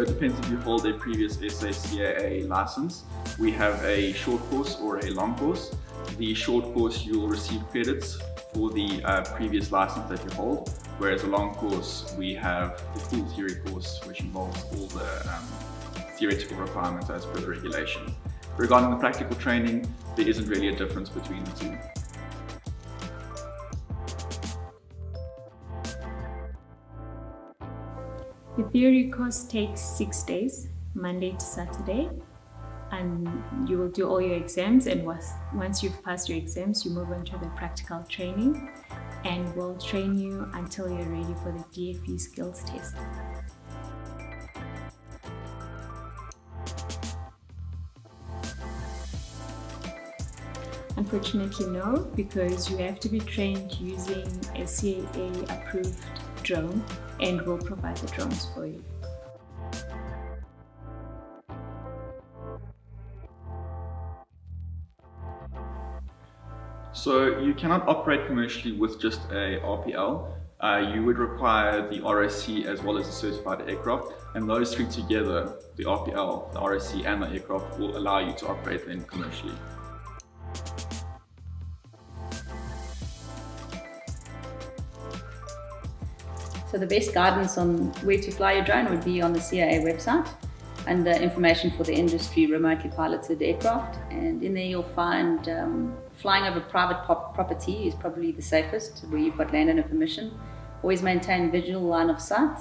So it depends if you hold a previous SACAA license. We have a short course or a long course. The short course, you will receive credits for the previous license that you hold, whereas a long course, we have the full theory course, which involves all the theoretical requirements as per the regulation. Regarding the practical training, there isn't really a difference between the two. The theory course takes 6 days, Monday to Saturday, and you will do all your exams, and once you've passed your exams, you move on to the practical training, and we'll train you until you're ready for the DFE skills test. Unfortunately no, because you have to be trained using a CAA approved drone, and we'll provide the drones for you. So you cannot operate commercially with just a RPL. You would require the ROC as well as a certified aircraft, and those three together, the RPL, the ROC and the aircraft, will allow you to operate them commercially. So the best guidance on where to fly your drone would be on the CAA website, and the information for the industry remotely piloted aircraft. And in there you'll find flying over private property is probably the safest, where you've got landowner permission. Always maintain visual line of sight.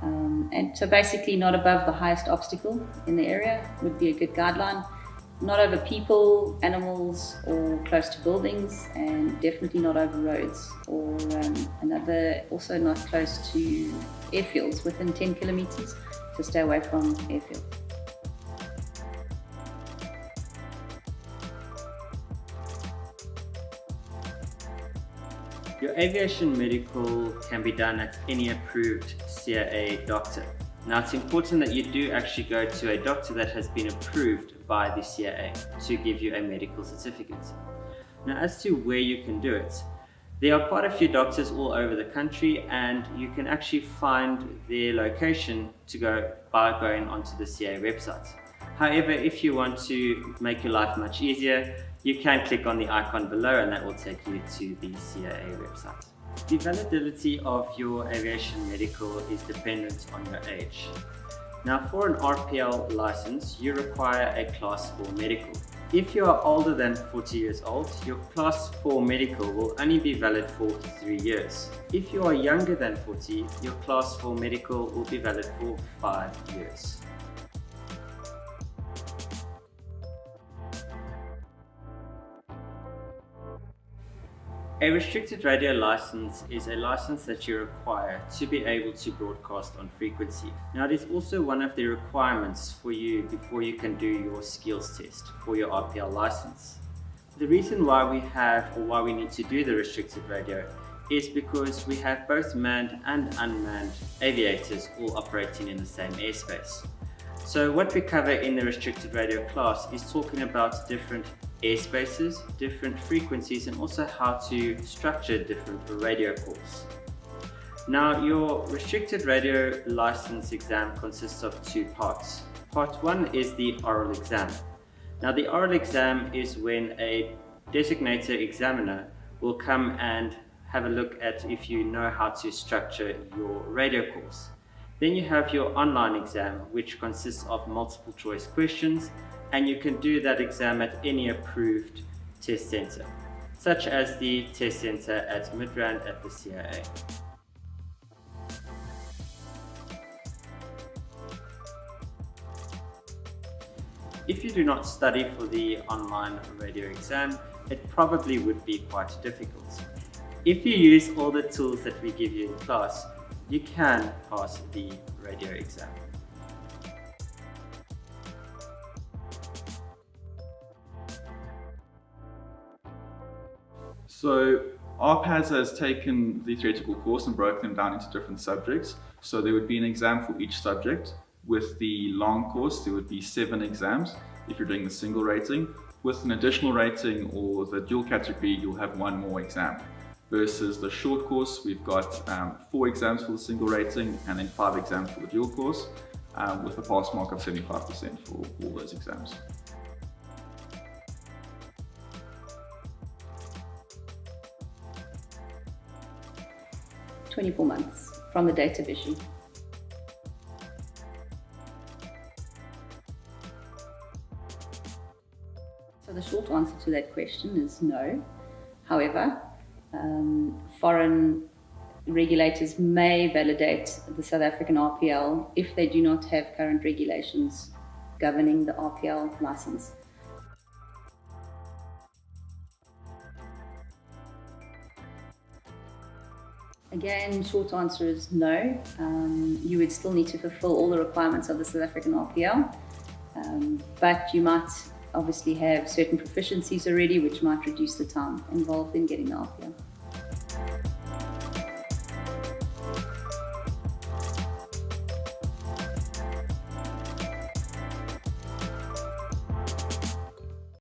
And so basically not above the highest obstacle in the area would be a good guideline. Not over people, animals, or close to buildings, and definitely not over roads, or also not close to airfields within 10 kilometers, so stay away from airfield. Your aviation medical can be done at any approved CAA doctor. Now, it's important that you do actually go to a doctor that has been approved by the CAA to give you a medical certificate. Now, as to where you can do it, there are quite a few doctors all over the country, and you can actually find their location by going onto the CAA website. However, if you want to make your life much easier, you can click on the icon below, and that will take you to the CAA website. The validity of your aviation medical is dependent on your age. Now, for an RPL license, you require a Class 4 medical. If you are older than 40 years old, your Class 4 medical will only be valid for 3 years. If you are younger than 40, your Class 4 medical will be valid for 5 years. A restricted radio license is a license that you require to be able to broadcast on frequency. Now, it is also one of the requirements for you before you can do your skills test for your RPL license. The reason why we need to do the restricted radio is because we have both manned and unmanned aviators all operating in the same airspace. So what we cover in the restricted radio class is talking about different airspaces, different frequencies, and also how to structure different radio calls. Now, your restricted radio license exam consists of 2 parts. Part 1 is the oral exam. Now, the oral exam is when a designated examiner will come and have a look at if you know how to structure your radio calls. Then you have your online exam, which consists of multiple choice questions, and you can do that exam at any approved test centre, such as the test centre at Midrand at the CAA. If you do not study for the online radio exam, it probably would be quite difficult. If you use all the tools that we give you in class, you can pass the radio exam. So Rpas has taken the theoretical course and broken them down into different subjects. So there would be an exam for each subject. With the long course, there would be 7 exams if you're doing the single rating. With an additional rating or the dual category, you'll have 1 more exam. Versus the short course, we've got 4 exams for the single rating and then 5 exams for the dual course. with a pass mark of 75% for all those exams. "24 months from the date of issue." So the short answer to that question is no. However, foreign regulators may validate the South African RPL if they do not have current regulations governing the RPL license. Again, short answer is no. You would still need to fulfill all the requirements of the South African RPL, but you might obviously have certain proficiencies already, which might reduce the time involved in getting the RPL.